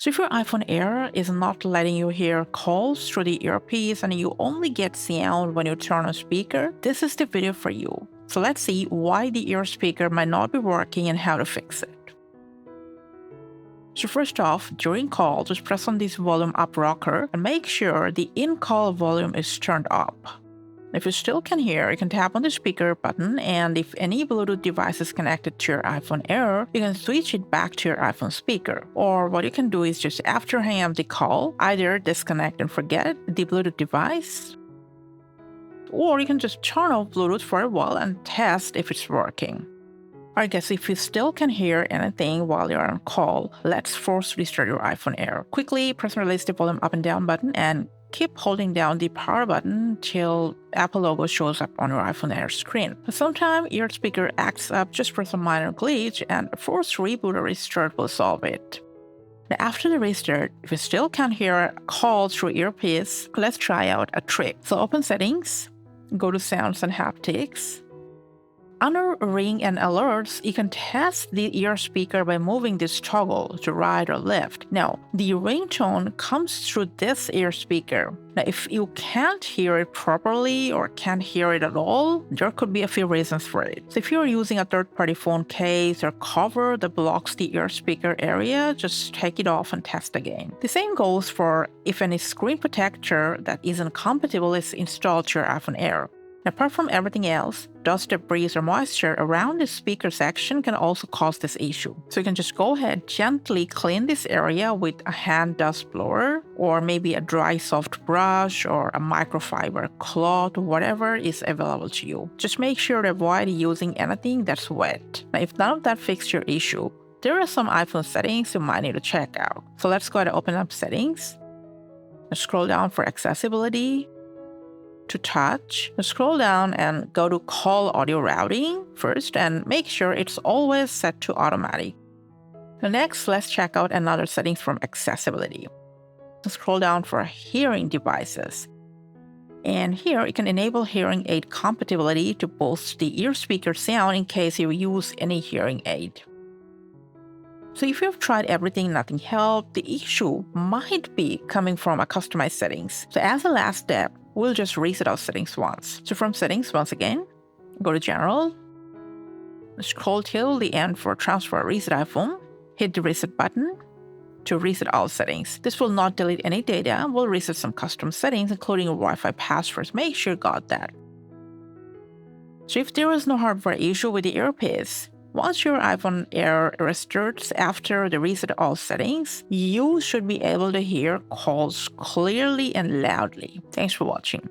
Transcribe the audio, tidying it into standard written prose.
So if your iPhone Air is not letting you hear calls through the earpiece and you only get sound when you turn on speaker, this is the video for you. So let's see why the ear speaker might not be working and how to fix it. So first off, during call, just press on this volume up rocker and make sure the in-call volume is turned up. If you still can hear, you can tap on the speaker button, and if any Bluetooth device is connected to your iPhone Air, you can switch it back to your iPhone speaker. Or what you can do is just after hanging up the call, either disconnect and forget the Bluetooth device, or you can just turn off Bluetooth for a while and test if it's working. Alright guys, if you still can hear anything while you're on call, let's force restart your iPhone Air. Quickly press and release the volume up and down button and keep holding down the power button till Apple logo shows up on your iPhone Air screen. Sometimes your speaker acts up just for some minor glitch, and a forced reboot or restart will solve it. Now after the restart, if you still can't hear calls through earpiece, let's try out a trick. So open Settings, go to Sounds and Haptics. Under Ring and Alerts, you can test the ear speaker by moving this toggle to right or left. Now, the ringtone comes through this ear speaker. Now, if you can't hear it properly or can't hear it at all, there could be a few reasons for it. So if you're using a third-party phone case or cover that blocks the ear speaker area, just take it off and test again. The same goes for if any screen protector that isn't compatible is installed to your iPhone Air. Apart from everything else, dust, debris, or moisture around the speaker section can also cause this issue. So you can just go ahead, gently clean this area with a hand dust blower, or maybe a dry soft brush, or a microfiber cloth, whatever is available to you. Just make sure to avoid using anything that's wet. Now, if none of that fixed your issue, there are some iPhone settings you might need to check out. So let's go ahead and open up Settings. Let's scroll down for Accessibility. To touch, scroll down and go to Call Audio Routing first and make sure it's always set to automatic. Next, let's check out another settings from Accessibility. Scroll down for Hearing Devices. And here you can enable hearing aid compatibility to boost the ear speaker sound in case you use any hearing aid. So if you've tried everything, nothing helped, the issue might be coming from a customized settings. So as a last step, we'll just reset our settings once. So from Settings, once again, go to General, scroll till the end for Transfer Reset iPhone, hit the Reset button to reset all settings. This will not delete any data, we'll reset some custom settings, including Wi-Fi passwords. Make sure you got that. So if there is no hardware issue with the earpiece, once your iPhone Air restarts after the reset all settings, you should be able to hear calls clearly and loudly. Thanks for watching.